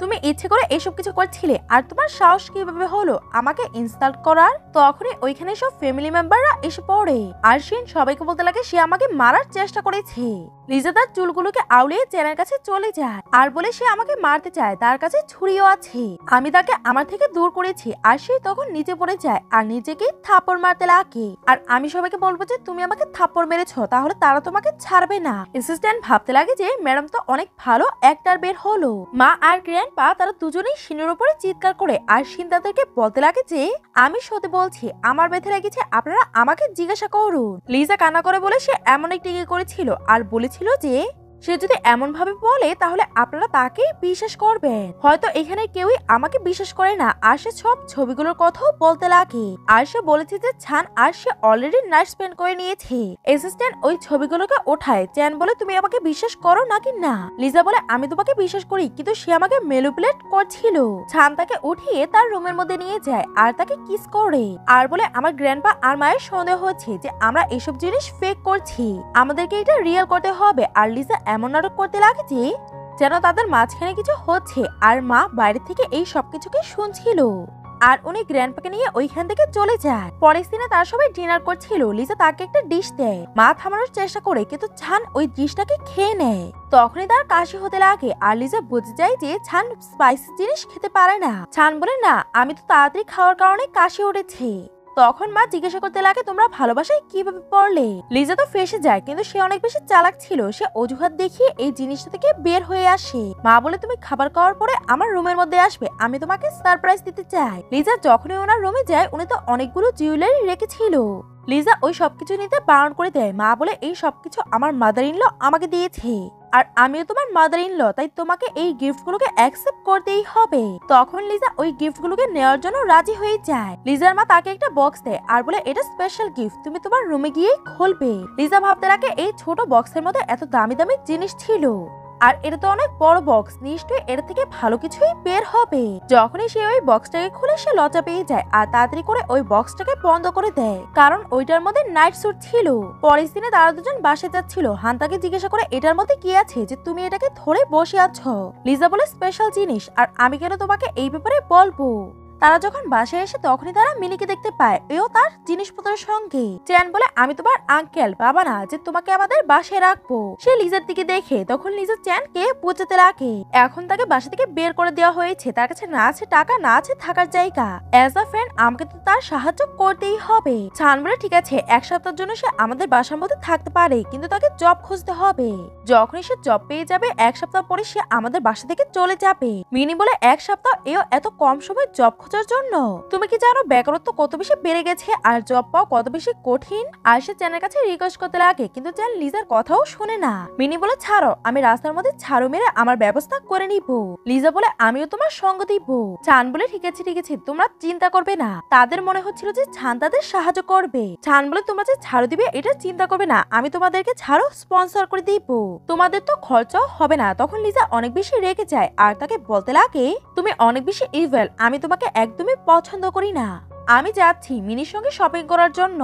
Speaker 2: তুমি ইচ্ছে করে এসব কিছু করছিলে, আর তোমার সাহস কিভাবে হলো আমাকে ইনসাল্ট করার। তখনই ওইখানে সব ফ্যামিলি মেম্বাররা এসে পড়ে আর শিন সবাইকে বলতে লাগে সে আমাকে মারার চেষ্টা করেছে। লিজা তার চুলগুলোকে আউলিয়ে চ্যানের কাছে চলে যায় আর বলে সে আমাকে মারতে চায়, তার কাছে ছুরিও আছে, আমি তাকে আমার থেকে দূর করেছি। আর সে তখন নিচে পড়ে যায় আর নিজেকে থাপ্পড় মারতে লাগে। আর আমি সবাইকে বলবো যে তুমি আমাকে থাপ্পড় মেরেছো, তাহলে তারা তোমাকে ছাড়বে না। অ্যাসিস্ট্যান্ট ভাবতে লাগে যে ম্যাডাম তো অনেক ভালো অ্যাক্টর বের হলো। মা আর গ্র্যান্ডপা তারা দুজনেই শিনের উপরে চিৎকার করে আর শিন তাদেরকে বলতে লাগে যে আমি সত্যি বলছি, আমার ব্যথা লেগেছে, আপনারা আমাকে জিজ্ঞাসা করুন। লিজা কান্না করে বলে সে এমন একটি করেছিল আর বলেছিল যে সে যদি এমন ভাবে বলে তাহলে আপনারা তাকেই বিশ্বাস করবেন। হয়তো এখানে কেউই আমাকে বিশ্বাস করে না। আর সে সব ছবিগুলোর কথাও বলতে লাগে। আর সে বলেছে যে ছান আর সে অলরেডি নাইট স্পেন্ড করে নিয়েছে। অ্যাসিস্ট্যান্ট ওই ছবিগুলোকে ওঠায়। চ্যান বলে তুমি আমাকে বিশ্বাস করো নাকি না? লিজা বলে আমি তোমাকে বিশ্বাস করি, কিন্তু সে আমাকে ম্যানিপুলেট করছিল। ছান তাকে উঠিয়ে তার রুমের মধ্যে নিয়ে যায় আর তাকে কিস করে আর বলে আমার গ্র্যান্ডপা আর মায়ের সন্দেহ হচ্ছে যে আমরা এসব জিনিস ফেক করছি, আমাদেরকে এটা রিয়েল করতে হবে। আর লিজা এমন নাটক করতে লাগে যে যেন তাদের মাঝখানে কিছু হচ্ছে আর মা বাইরে থেকে এই সবকিছুকে শুনছিল। আর উনি গ্র্যান্ডপাকে নিয়ে ওইখান থেকে চলে যায়। পরের দিনে তার সবাই ডিনার করছিল। লিজা তাকে একটা ডিশ দেয়। মা থামানোর চেষ্টা করে কিন্তু ছান ওই ডিশটাকে খেয়ে নেয়। তখনই তার কাশি হতে লাগে আর লিজা বুঝে যায় যে ছান স্পাইসি জিনিস খেতে পারে না। ছান বলে না, আমি তো তাড়াতাড়ি খাওয়ার কারণে কাশি উঠেছে। তখন মা জিজ্ঞাসা করতে লাগে তোমরা ভালোবাসায় কিভাবে পড়লে। লিজা তো ফেসে যায়, কিন্তু সে অনেক বেশি চালাক ছিল। সে অজুহাত দেখিয়ে এই জিনিসটা থেকে বের হয়ে আসে। মা বলে তুমি খাবার খাওয়ার পরে আমার রুমের মধ্যে আসবে, আমি তোমাকে সারপ্রাইজ দিতে চাই। লিজা যখনই ওনার রুমে যায় উনি তো অনেকগুলো জুয়েলারি রেখেছিল। লিজা ওই সবকিছু নিতে বারণ করে দেয়। মা বলে এই সবকিছু আমার মাদার ইন ল আমাকে দিয়েছে আর আমিও তোমার মাদার ইন ল, তাই তোমাকে এই গিফটগুলোকে অ্যাকসেপ্ট করতেই হবে। তখন লিজা ওই গিফটগুলোকে নেওয়ার জন্য রাজি হয়ে যায়। লিজার মা তাকে একটা বক্স দেয় আর বলে এটা স্পেশাল গিফট, তুমি তোমার রুমে গিয়েই খুলবে। লিজা ভাবতে লাগে এই ছোট বক্সের মধ্যে এত দামি দামি জিনিস ছিল আর এটা তো অনেক বড় বক্স, নিশ্চয়ই এর থেকে ভালো কিছুই বের হবে। যখনই সে ওই বক্সটাকে খুলে সে লজ্জা পেয়ে যায় আর তাড়াতাড়ি করে ওই বক্সটাকে বন্ধ করে দেয়, কারণ ওইটার মধ্যে নাইট স্যুট ছিল। পরের দিনে তারা দুজন বাসে যাচ্ছিল। হান তাকে জিজ্ঞাসা করে এটার মধ্যে কি আছে যে তুমি এটাকে ধরে বসে আছো। লিজা বলে স্পেশাল জিনিস, আর আমি কেন তোমাকে এই ব্যাপারে বলবো। তারা যখন বাসায় এসে তখনই তারা মিনিকে দেখতে পায়, এও তার জিনিসপত্রের সঙ্গে। চ্যান বলে আমি তোমার আঙ্কেল, বাবা না যে তোমাকে আমাদের বাসায় রাখবো। সে লিজার দিকে দেখে তখন লিজা চ্যানকে বোঝাতে লাগে এখন তাকে বাসা থেকে বের করে দেওয়া হয়েছে, তার কাছে না আছে টাকা, না আছে থাকার জায়গা। অ্যাজ আ ফ্রেন্ড আমাকে তো তার সাহায্য করতেই হবে। চ্যান বলে ঠিক আছে, এক সপ্তাহের জন্য সে আমাদের বাসার মধ্যে থাকতে পারে, কিন্তু তাকে জব খুঁজতে হবে। যখনই সে জব পেয়ে যাবে এক সপ্তাহ পরে সে আমাদের বাসা থেকে চলে যাবে। মিনি বলে এক সপ্তাহ এও এত কম সময় জব জন্য তুমি কি জানো বেকারত্ব কত বেশি বেড়ে গেছে আর জব পাওয়া কত বেশি কঠিন। আর সে চ্যানের কাছে রিকোয়েস্ট করতে লাগে, কিন্তু চ্যান লিজার কথাও শুনে না। মিনি বলে ছাড়ো, আমি রাস্তার মধ্যে ছাড়ো মেরে আমার ব্যবস্থা করে নিব। লিজা বলে আমিও তোমার সঙ্গ দিব। চান বলে ঠিক আছে ঠিক আছে, তোমরা চিন্তা করবে না। তাদের মনে হচ্ছিল যে ছান তাদের সাহায্য করবে। ছান বলে তোমরা যে ছাড়ো দিবে এটা চিন্তা করবে না, আমি তোমাদেরকে ছাড়ো স্পন্সর করে দিব, তোমাদের তো খরচাও হবে না। তখন লিজা অনেক বেশি রেগে যায় আর তাকে বলতে লাগে তুমি অনেক বেশি ইভেল, আমি তোমাকে একদমই পছন্দ করি না। আমি যাচ্ছি মিনির সঙ্গে শপিং করার জন্য।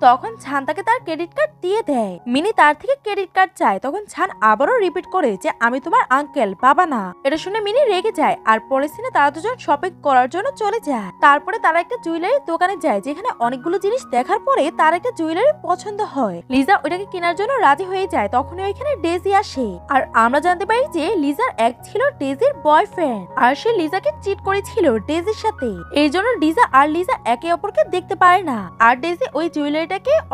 Speaker 2: তখন ছান তাকে তার ক্রেডিট কার্ড দিয়ে দেয়। মিনি তার থেকে ক্রেডিট কার্ড চায়। তখন ছান আবারও রিপিট করে যে আমি তোমার আঙ্কেল, বাবা না। এটা শুনে মিনি রেগে যায় আর পরের দিনে তারা দুজন শপিং করার জন্য চলে যায়। তারপরে তারা একটা জুয়েলারি দোকানে যায় যেখানে অনেকগুলো জিনিস দেখার পরে তার একটা জুয়েলারি পছন্দ হয়। লিজা ওইটাকে কেনার জন্য রাজি হয়ে যায়। তখনই ওইখানে ডেজি আসে আর আমরা জানতে পারি যে লিজার এক ছিল ডেজির বয়ফ্রেন্ড আর সে লিজাকে চিট করেছিল ডেজির সাথে। এই জন্য লিজা আর লিজা একে অপরকে দেখতে পারে না। আর ডেজি ওই জুয়েলারি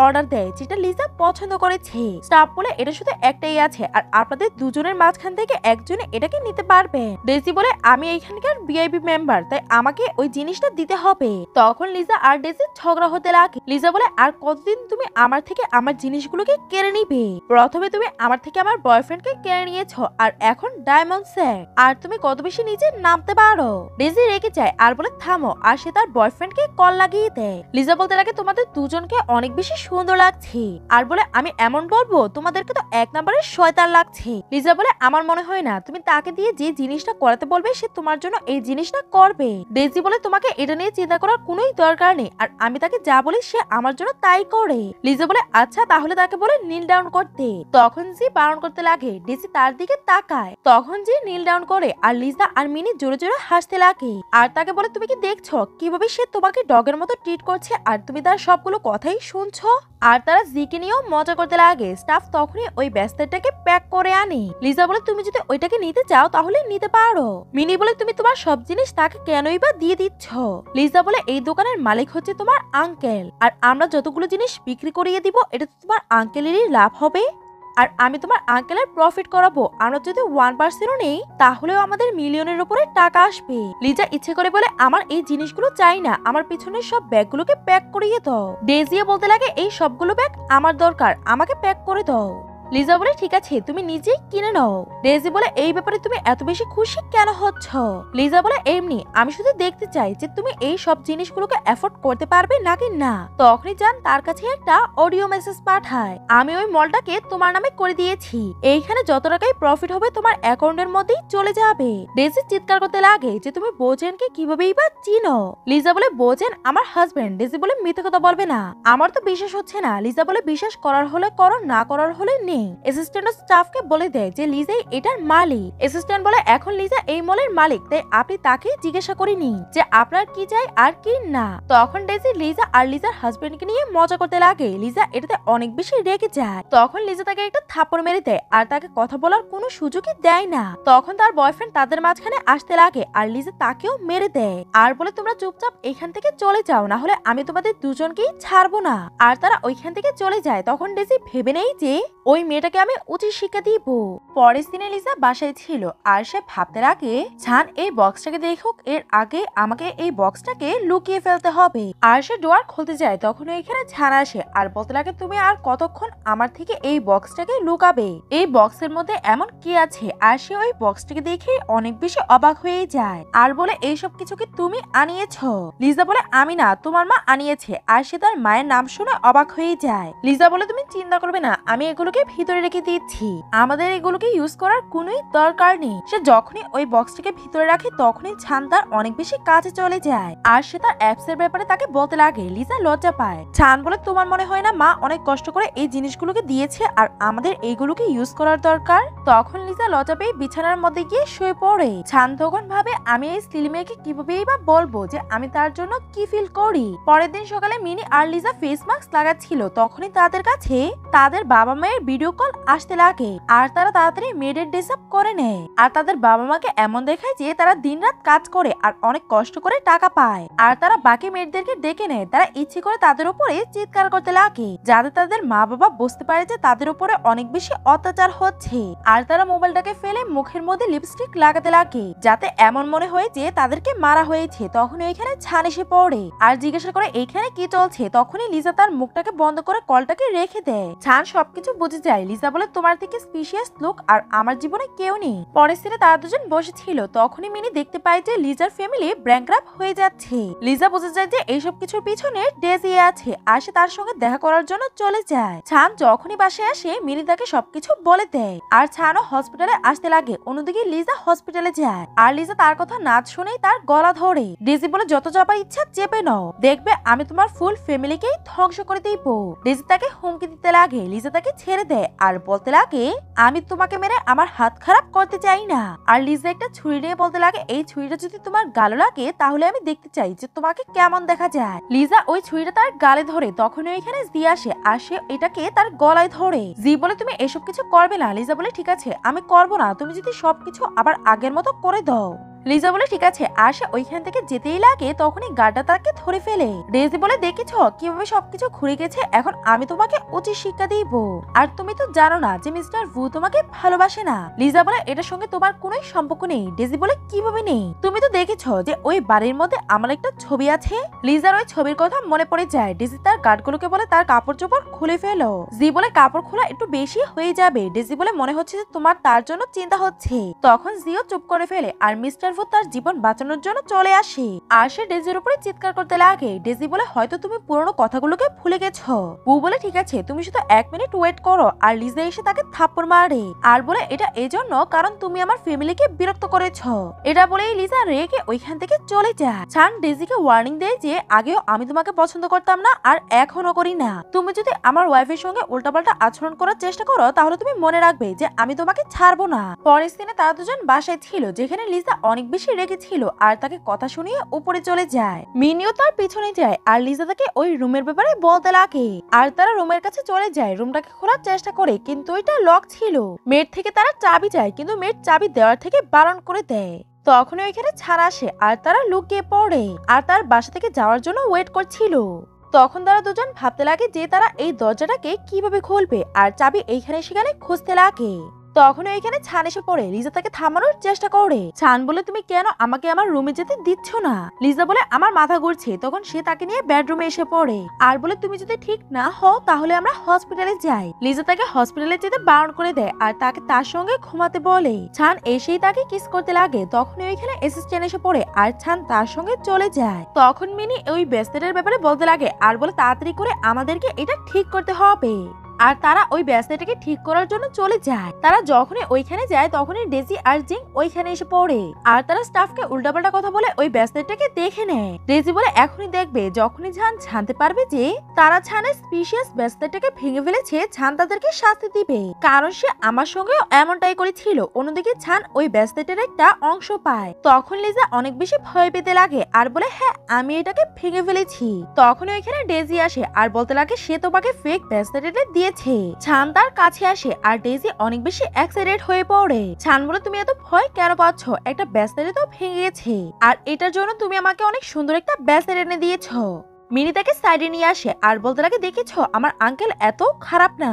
Speaker 2: অর্ডার দেয় যেটা লিজা পছন্দ করেছে। স্টাফ বলে এটা শুধু একটাই আছে আর আপনাদের দুজনের মাঝখান থেকে একজনে এটাকে নিতে পারবে। ডেজি বলে আমি এইখানকার ভিআইপি মেম্বার, তাই আমাকে ওই জিনিসটা দিতে হবে। তখন লিজা আর ডেজি ঝগড়া হতে লাগে। লিজা বলে আর কতদিন তুমি আমার থেকে আমার জিনিসগুলোকে কেড়ে নিবে। প্রথমে তুমি আমার থেকে আমার বয়ফ্রেন্ডকে কেড়ে নিয়েছো আর এখন ডায়মন্ড স্যার, আর তুমি কত বেশি নিচে নামতে পারো। ডেজি রেগে যায় আর বলে থামো, আর সে তার বয়ফ্রেন্ডকে কল লাগিয়ে দেয়। লিজা বলতে লাগে তোমাদের দুজনকে অনেক বেশি সুন্দর লাগছে আর বলে আমি এমন বলবো তোমাদেরকে তো এক নম্বরের শয়তান লাগছে। লিজা বলে আমার মনে হয় না তুমি তাকে দিয়ে যে জিনিসটা করাতে বলবে সে তোমার জন্য এই জিনিসটা করবে। ডেজি বলে তোমাকে এটা নিয়ে চিন্তা করার কোনোই দরকার নেই, আর আমি তাকে যা বলি সে আমার জন্য তাই করে। লিজা বলে আচ্ছা তাহলে তাকে বলে নীল ডাউন করতে। তখন জি বারণ করতে লাগে। ডেজি তার দিকে তাকায়। তখন জি নীল ডাউন করে আর লিজা আর মিনি জোরে জোরে হাসতে লাগে আর তাকে বলে তুমি কি দেখছো কিভাবে সে তোমাকে ডগের মতো ট্রিট করছে আর তুমি তার সবগুলো কথাই শুনছো। আর তারা জিকে নিয়েও মজা করতে লাগে। স্টাফ তখনই ওই ব্যাস্তাটাকে প্যাক করে আনে। লিজা বলে তুমি যদি ওইটাকে নিতে চাও তাহলে নিতে পারো। মিনি বলে তুমি তোমার সব জিনিস তাকে কেনই বা দিয়ে দিচ্ছ। লিজা বলে এই দোকানের মালিক হচ্ছে তোমার আঙ্কেল, আর আমরা যতগুলো জিনিস বিক্রি করিয়ে দিব এটা তো তোমার আঙ্কেলেরই লাভ হবে, আর আমি তোমার আঙ্কেলের প্রফিট করাবো। আমরা যদি 1%ও নেই তাহলেও আমাদের মিলিয়নের উপরে টাকা আসবে। লিজা ইচ্ছে করে বলে আমার এই জিনিসগুলো চাই না, আমার পিছনের সব ব্যাগগুলোকে প্যাক করিয়ে দাও। ডেজিয়া বলতে লাগে এই সবগুলো ব্যাগ আমার দরকার, আমাকে প্যাক করে দাও। লিজা বলে ঠিক আছে তুমি নিজেই কিনে নাও। ডেজি বলে এই ব্যাপারে তুমি এত বেশি খুশি কেন হচ্ছ? লিজা বলে এমনি, আমি শুধু দেখতে চাই যে তুমি এই সব জিনিসগুলোকে এফোর্ড করতে পারবে নাকি না। তখনই জান তার কাছে একটা অডিও মেসেজ পাঠায়, আমি ওই মলটাকে তোমার নামে করে দিয়েছি, এইখানে যত টাকাই প্রফিট হবে তোমার অ্যাকাউন্টের মধ্যেই চলে যাবে। ডেজি চিৎকার করতে লাগে যে তুমি বোজেনকে কিভাবেই বা চিনো। লিজা বলে বোজেন আমার হাজবেন্ড। ডেজি বলে মিথ্যে কথা বলবে না, আমার তো বিশ্বাস হচ্ছে না। লিজা বলে বিশ্বাস করার হলে করো, না করার হলে নেই। অ্যাসিস্ট্যান্ট স্টাফকে বলে দেয় যে লিজাই এটার মালিক। অ্যাসিস্ট্যান্ট বলে এখন লিজা এই মলের মালিক, তাই আপনি তাকে জিজ্ঞাসা করিনি যে আপনার কি চাই আর কি না। তখন ডেজি লিজা আর লিজার হাজবেন্ডকে নিয়ে মজা করতে লাগে। লিজা এটাতে অনেক বেশি রেগে যায়। তখন লিজা তাকে একটা থাপ্পড় মেরে দেয় আর তাকে কথা বলার কোনো সুযোগই দেয় না। তখন তার বয়ফ্রেন্ড তাদের মাঝখানে আসতে লাগে আর লিজা তাকেও মেরে দেয় আর বলে তোমরা চুপচাপ এখান থেকে চলে যাও, না হলে আমি তোমাদের দুজনকেই ছাড়বো না। আর তারা ওইখান থেকে চলে যায়। তখন ডেজি ভেবে নেই যে ওই মেয়েটাকে আমি উচিত শিক্ষা দিব। পরের দিনে লিজা বাসায় ছিল আর সে ভাবতে লাগে ছান এই বক্সটাকে দেখুক, এর আগে আমাকে এই বক্সটাকে লুকিয়ে ফেলতে হবে। আর সে ডোর খুলতে যায়। তখন ওইখানে ছান আসে আর বলতে লাগে তুমি আর কতক্ষণ আমার থেকে এই বক্সটাকে লুকাবে, এই বক্সের মধ্যে এমন কি আছে। আর সে ওই বক্সটাকে দেখে অনেক বেশি অবাক হয়ে যায় আর বলে এইসব কিছু কি তুমি আনিয়েছ? লিজা বলে আমি না, তোমার মা আনিয়েছে। আর সে তার মায়ের নাম শুনে অবাক হয়ে যায়। লিজা বলে তুমি চিন্তা করবে না, আমি এগুলোকে ভিতরে রেখে দিচ্ছি, আমাদের এগুলোকে ইউজ করার কোনোই দরকার নেই। সে যখনই ওই বক্সটাকে ভিতরে রাখে তখনই ছান তার অনেক বেশি কাছে চলে যায় আর সে তার অ্যাপস এর ব্যাপারে তাকে বলতে লাগে। লিজা লজ্জা পায়। ছান বলে তোমার মনে হয় না মা অনেক কষ্ট করে এই জিনিসগুলোকে দিয়েছে আর আমাদের এইগুলোকে ইউজ করার দরকার? তখন লিজা লজ্জা পেয়ে বিছানার মধ্যে গিয়ে শুয়ে পড়ে। ছান তখন ভাবে আমি এই স্লিল মেয়েকে কিভাবেই বা বলবো যে আমি তার জন্য কি ফিল করি। পরের দিন সকালে মিনি আর লিজা ফেস মাস্ক লাগাচ্ছিল। তখনই তাদের কাছে তাদের বাবা মায়ের ভিডিও কল আসতে লাগে আর তারা তাড়াতাড়ি মেয়েদের ড্রেস আপ করে নেয় আর তাদের বাবা মাকে এমন দেখায় যে তারা দিনরাত কাজ করে আর অনেক কষ্ট করে টাকা পায়। আর তারা বাকি মেয়েদেরকে ডেকে নেয়। তারা ইচ্ছে করে তাদের উপরে চিৎকার করতে লাগে যাতে তাদের মা বাবা বুঝতে পারে যে তাদের উপরে অনেক বেশি অত্যাচার হচ্ছে। আর তারা মোবাইলটাকে ফেলে মুখের মধ্যে লিপস্টিক লাগাতে লাগে যাতে এমন মনে হয় যে তাদেরকে মারা হয়েছে। তখন ওইখানে ছান এসে পড়ে আর জিজ্ঞাসা করে এইখানে কি চলছে। তখনই লিজা তার মুখটাকে বন্ধ করে কলটাকে রেখে দেয়। ছান সবকিছু বুঝে যায়। লিজা বলে তোমার থেকে স্পেশিয়াস লোক আর আমার জীবনে কেউ নেই। পরের সিনে তারা দুজন বসেছিল। তখনই মিনি দেখতে পায় যে লিজার ফ্যামিলি ব্যাংকরাপ্ট হয়ে যাচ্ছে। লিজা বুঝে যায় যে এইসব কিছুর পিছনে ডেজি আছে আর সে তার সঙ্গে দেখা করার জন্য চলে যায়। ছান যখনই বাসায় আসে মিনি তাকে সবকিছু বলে দেয় আর ছানও হসপিটালে আসতে লাগে। অন্যদিকে লিজা হসপিটালে যায় আর লিজা তার কথা না শুনেই তার গলা ধরে। ডেজি বলে যত চাপার ইচ্ছা চেপে নাও, দেখবে আমি তোমার ফুল ফ্যামিলিকেই ধ্বংস করে দিব। ডেজি তাকে হুমকি দিতে লাগে। লিজা তাকে ছেড়ে দেয় আর বলতে লাগে আমি তোমাকে মেরে আমার হাত খারাপ করতে চাই না। আর লিজা একটা ছুরি নিয়ে বলতে লাগে এই ছুরিটা যদি তোমার গালে লাগে তাহলে আমি দেখতে চাই যে তোমাকে কেমন দেখা যায়। লিজা ওই ছুরিটা তার গালে ধরে। তখন ওইখানে জি আসে আর সে এটাকে তার গলায় ধরে। জি বলে তুমি এসব কিছু করবে না। লিজা বলে ঠিক আছে আমি করবো না, তুমি যদি সবকিছু আবার আগের মতো করে দাও। লিজা বলে ঠিক আছে। আর সে ওইখান থেকে যেতেই লাগে তখনই গার্ডটা তাকে ধরে ফেলে। ডেজি বলে দেখেছ কিভাবে সবকিছু ঘুরে গেছে, এখন আমি তোমাকে উচিত শিক্ষা দিব। আর তুমি তো জানো না যে মিস্টার ভু তোমাকে ভালোবাসে না। লিজা বলে এটার সঙ্গে তোমার কোনো সম্পর্ক নেই। ডেজি বলে কিভাবে নেই, তুমি তো দেখেছ যে ওই বাড়ির মধ্যে আমার একটা ছবি আছে। লিজার ওই ছবির কথা মনে পড়ে যায়। ডেজি তার গার্ডগুলোকে বলে তার কাপড় চোপড় খুলে ফেলো। জি বলে কাপড় খোলা একটু বেশি হয়ে যাবে। ডেজি বলে মনে হচ্ছে যে তোমার তার জন্য চিন্তা হচ্ছে। তখন জিও চুপ করে ফেলে আর মিস্টার ভু তার জীবন বাঁচানোর জন্য চলে আসে আর সে ডেজির উপরে চিৎকার করতে লাগে। ডেজি বলে হয়তো তুমি পুরনো কথাগুলোকে ভুলে গেছো। বু বলে ঠিক আছে তুমি শুধু 1 মিনিট ওয়েট করো। আর লিজা এসে তাকে থাপ্পড় মারে আর বলে এটা এজন্য কারণ তুমি আমার ফ্যামিলিকে বিরক্ত করেছো। এটা বলেই লিজা রেগে ওইখান থেকে চলে যায়। ছান ডেজিকে ওয়ার্নিং দেয় যে আগেও আমি তোমাকে পছন্দ করতাম না আর এখনো করি না। তুমি যদি আমার ওয়াইফের সঙ্গে উল্টাপাল্টা আচরণ করার চেষ্টা করো তাহলে তুমি মনে রাখবে যে আমি তোমাকে ছাড়বো না। পরের দিনে তারা দুজন বাসায় ছিল যেখানে লিজা অনেক বেশি রেগে ছিল আর তাকে কথা শুনিয়ে উপরে চলে যায়। মিনিও তার পিছনে যায় আর লিজা তাকে ওই রুমের ব্যাপারে বলতে লাগে আর তারা রুমের কাছে চলে যায়। রুমটাকে খোলার চেষ্টা করে কিন্তু এটা লক ছিল। মেয়ের থেকে তারা চাবি চায় কিন্তু মেয়ের চাবি দেওয়ার থেকে বারণ করে দেয়। তখন ওইখানে ছাড় আসে আর তারা লুকিয়ে পড়ে আর তার বাসা থেকে যাওয়ার জন্য ওয়েট করছিল। তখন তারা দুজন ভাবতে লাগে যে তারা এই দরজাটাকে কিভাবে খুলবে আর চাবি এইখানে সেখানে খুঁজতে লাগে। তখন ওইখানে ছান এসে পড়ে লিজা তাকে থামানোর চেষ্টা করে। ছান বলে তুমি কেন আমাকে আমার রুমে যেতে দিচ্ছ না? লিজা বলে আমার মাথা ঘুরছে। তখন সে তাকে নিয়ে বেডরুমে এসে পড়ে আর বলে তুমি যদি ঠিক না হও তাহলে আমরা হসপিটালে যাই। লিজা তাকে হসপিটালে যেতে বারণ করে দেয় আর তাকে তার সঙ্গে ঘুমাতে বলে। ছান এসেই তাকে কিস করতে লাগে। তখন ওইখানে অ্যাসিস্ট্যান্ট এসে পড়ে আর ছান তার সঙ্গে চলে যায়। তখন মিনি ওই ব্রেসলেটের ব্যাপারে বলতে লাগে আর বলে তাড়াতাড়ি করে আমাদেরকে এটা ঠিক করতে হবে। আর তারা ওই ব্রেসলেটটাকে ঠিক করার জন্য চলে যায়। তারা যখনই ওইখানে যায় তখনই ডেজি আর জিং ওইখানে এসে পড়ে আর তারা স্টাফকে উল্টাপাল্টা কথা বলে ওই ব্রেসলেটটাকে দেখে নেয়। ডেজি বলে এখনই দেখবে, যখনই ছান জানতে পারবে যে তারা ছানের স্পেশিয়াস ব্রেসলেটটাকে ভেঙে ফেলেছে ছান তাদেরকে শাস্তি দিবে, কারণ সে আমার সঙ্গেও এমনটাই করেছিল। অন্যদিকে ছান ওই ব্রেসলেটের একটা অংশ পায়। তখন লিজা অনেক বেশি ভয় পেতে লাগে আর বলে হ্যাঁ আমি এটাকে ভেঙে ফেলেছি। তখন ওইখানে ডেজি আসে আর বলতে লাগে সে তোমাকে ফেক ব্রেসলেটে দিয়েছে। ছান তার কাছে আসে আর ডেজি অনেক বেশি এক্সাইটেড হয়ে পড়ে। ছান বলে তুমি এত ভয় কেন পাচ্ছ? একটা ব্রেসলেট তো ভেঙে গেছে আর এটার জন্য তুমি আমাকে অনেক সুন্দর একটা ব্রেসলেট এনে দিয়েছো। মিনি তাকে সাইডে নিয়ে আসে আর বলতে লাগে দেখেছো আমার আঙ্কেল এত খারাপ না।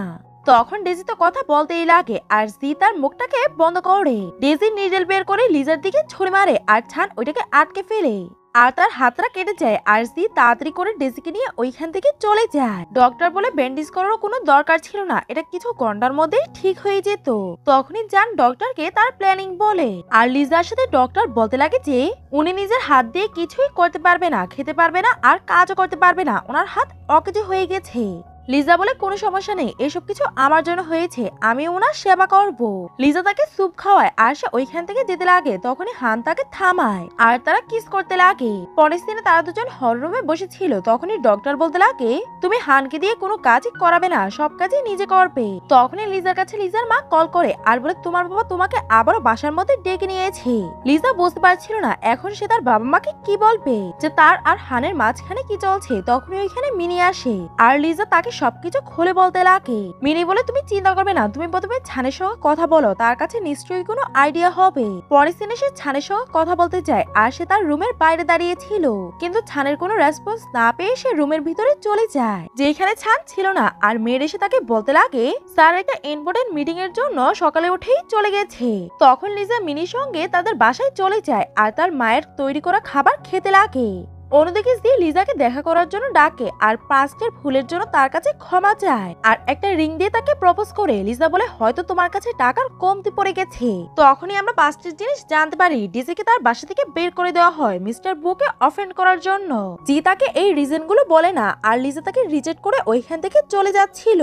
Speaker 2: তখন ডেজি তো কথা বলতেই লাগে আর জি তার মুখটাকে বন্ধ করে। ডেজি নিডল বের করে লিজার দিকে ছুরি মারে আর ছান ওইটাকে আটকে ফেলে আর তার হাতটা কেটে যায় আর জি তাড়াতাড়ি করে ডেজিকে নিয়ে ওইখান থেকে চলে যায়। ডক্টর বলে ব্যান্ডেজ করারও কোনো দরকার ছিল না, এটা কিছু ঘন্টার মধ্যেই ঠিক হয়ে যেত। তখনই জান ডক্টরকে তার প্ল্যানিং বলে আর লিজার সাথে ডক্টর বলতে লাগে যে উনি নিজের হাত দিয়ে কিছুই করতে পারবে না, খেতে পারবে না আর কাজও করতে পারবে না, ওনার হাত অকেজ হয়ে গেছে। লিজা বলে কোনো সমস্যা নেই, এসব কিছু আমার জন্য হয়েছে, আমি ওনার সেবা করব। লিজা তাকে স্যুপ খাওয়ায় আর সে ওইখান থেকে যেতে লাগে। তখনই হান তাকে থামায় আর তারা কিস করতে লাগে। পরের দিনে তারা দুজন হল রুমে বসেছিল। তখনই ডক্টর বলতে লাগে তুমি হানকে দিয়ে কোনো কাজই করাবে না, সব কাজই নিজে করবে। তখনই লিজার কাছে লিজার মা কল করে আর বলে তোমার বাবা তোমাকে আবারও বাসার মধ্যে ডেকে নিয়েছে। লিজা বুঝতে পারছিল না এখন সে তার বাবা মাকে কি বলবে, যে তার আর হানের মাঝখানে কি চলছে। তখনই ওইখানে মিনি আসে আর লিজা তাকে সবকিছু খুলে বলতে লাগে। মিনি বলে তুমি চিন্তা করবে না, তুমি প্রথমে ছানের সঙ্গে কথা বলো, তার কাছে নিশ্চয়ই কোনো আইডিয়া হবে। পরের দিনে সে ছানের সঙ্গে কথা বলতে যায় আর সে তার রুমের বাইরে দাঁড়িয়ে ছিল, কিন্তু ছানের কোনো রেসপন্স না পেয়ে সে রুমের ভিতরে চলে যায় যেখানে ছান ছিল না। আর মেয়ের এসে তাকে বলতে লাগে স্যার একটা ইম্পর্টেন্ট মিটিং এর জন্য সকালে উঠেই চলে গেছে। তখন লিজা মিনির সঙ্গে তাদের বাসায় চলে যায় আর তার মায়ের তৈরি করা খাবার খেতে লাগে। অন্যদিকে জি লিজাকে দেখা করার জন্য ডাকে আর পাঁচটার ভুলের জন্য তার কাছে ক্ষমা চায় আর একটা রিং দিয়ে তাকে প্রপোজ করে। লিজা বলে হয়তো তোমার কাছে টাকার কমতি পড়ে গেছে। তখনই আমরা পাঁচটার জিনিস জানতে পারি ডিজিকে তার বাসা থেকে বের করে দেওয়া হয় মিস্টার বুকে অফেন্ড করার জন্য। জি তাকে এই রিজন গুলো বলে না আর লিজা তাকে রিজেক্ট করে ওইখান থেকে চলে যাচ্ছিল।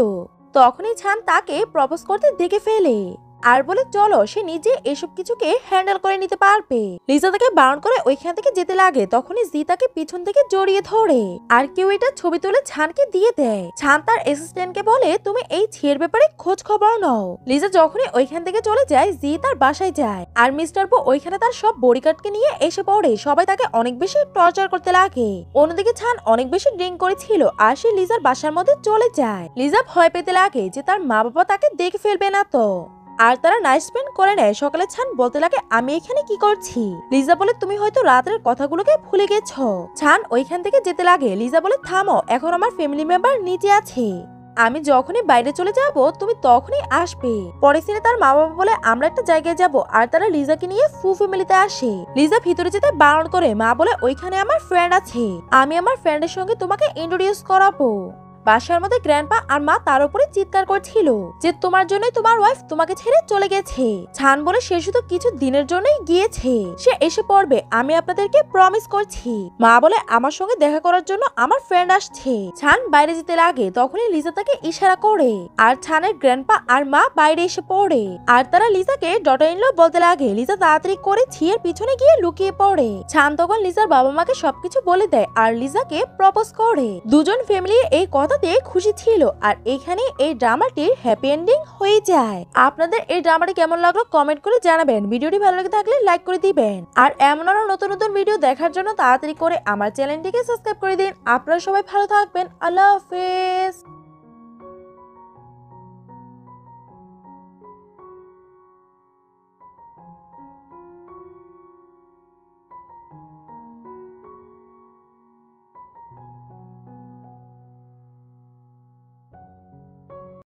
Speaker 2: তখনই ছান তাকে প্রপোজ করতে দেখে ফেলে আর বলে চলো সে নিজে এসব কিছুকে হ্যান্ডেল করে নিতে পারবে। লিজা তাকে বারণ করে ওইখান থেকে যেতে লাগে। তখনই জি তাকে পিছন থেকে জড়িয়ে ধরে আর কেউ এটা ছবি তুলে ছানকে দিয়ে দেয়। ছান তার অ্যাসিস্ট্যান্টকে বলে তুমি এই ছেলের ব্যাপারে খোঁজ খবর নাও। লিজা যখনই ওইখান থেকে চলে যায় জি তার বাসায় যায় আর মিস্টার বু ওইখানে তার সব বডিগার্ডকে নিয়ে এসে পড়ে। সবাই তাকে অনেক বেশি টর্চার করতে লাগে। অন্যদিকে ছান অনেক বেশি ড্রিঙ্ক করেছিল আর সে লিজার বাসার মধ্যে চলে যায়। লিজা ভয় পেতে লাগে যে তার মা বাবা তাকে দেখে ফেলবে না তো, আর তারা নাইট স্পেন্ড করে নেয়। সকালে ছান বলতে লাগে আমি এখানে কি করছি। লিজা বলে তুমি হয়তো রাতের কথাগুলোকে ভুলে গেছো। ছান ওইখান থেকে যেতে লাগে। লিজা বলে থামো, এখন আমার ফ্যামিলি মেম্বার নিচে আছে, আমি যখনই বাইরে চলে যাব তুমি তখনই আসবে। পরের দিনে তার মা বাবা বলে আমরা একটা জায়গায় যাব আর তারা লিজাকে নিয়ে ফু ফ্যামিলিতে আসে। লিজা ভিতরে যেতে বারণ করে। মা বলে ওইখানে আমার ফ্রেন্ড আছে, আমি আমার ফ্রেন্ডের সঙ্গে তোমাকে ইন্ট্রোডিউস করাবো। বাসার মধ্যে গ্র্যান্ডপা আর মা তার উপরে চিৎকার করছিল যে তোমার জন্যই তোমার ওয়াইফ তোমাকে ছেড়ে চলে গেছে। ছান বলে সে শুধু কিছু দিনের জন্যই গিয়েছে, সে এসে পড়বে, আমি আপনাদেরকে প্রমিস করছি। মা বলে আমার সঙ্গে দেখা করার জন্য আমার ফ্রেন্ড আসছে। ছান বাইরে যেতে লাগে। তখনই লিজা তাকে ইশারা করে আর ছানের গ্র্যান্ডপা আর মা বাইরে এসে পড়ে আর তারা লিজাকে ডটার ইন ল বলতে লাগে। লিজা তাড়াতাড়ি করে ছিয়ের পিছনে গিয়ে লুকিয়ে পড়ে। ছান তখন লিজার বাবা মাকে সবকিছু বলে দেয় আর লিজাকে প্রপোজ করে। দুজন ফ্যামিলি এই কথা খুশি ছিল আর এখানে এই ড্রামাটির হ্যাপি এন্ডিং হয়ে যায়। আপনাদের এই ড্রামাটি কেমন লাগলো কমেন্ট করে জানাবেন। ভিডিওটি ভালো লেগে থাকলে লাইক করে দিবেন আর এমন আরো নতুন নতুন ভিডিও দেখার জন্য তাড়াতাড়ি করে আমার চ্যানেলটিকে সাবস্ক্রাইব করে দিন। আপনারা সবাই ভালো থাকবেন। আল্লাহ হাফেজ।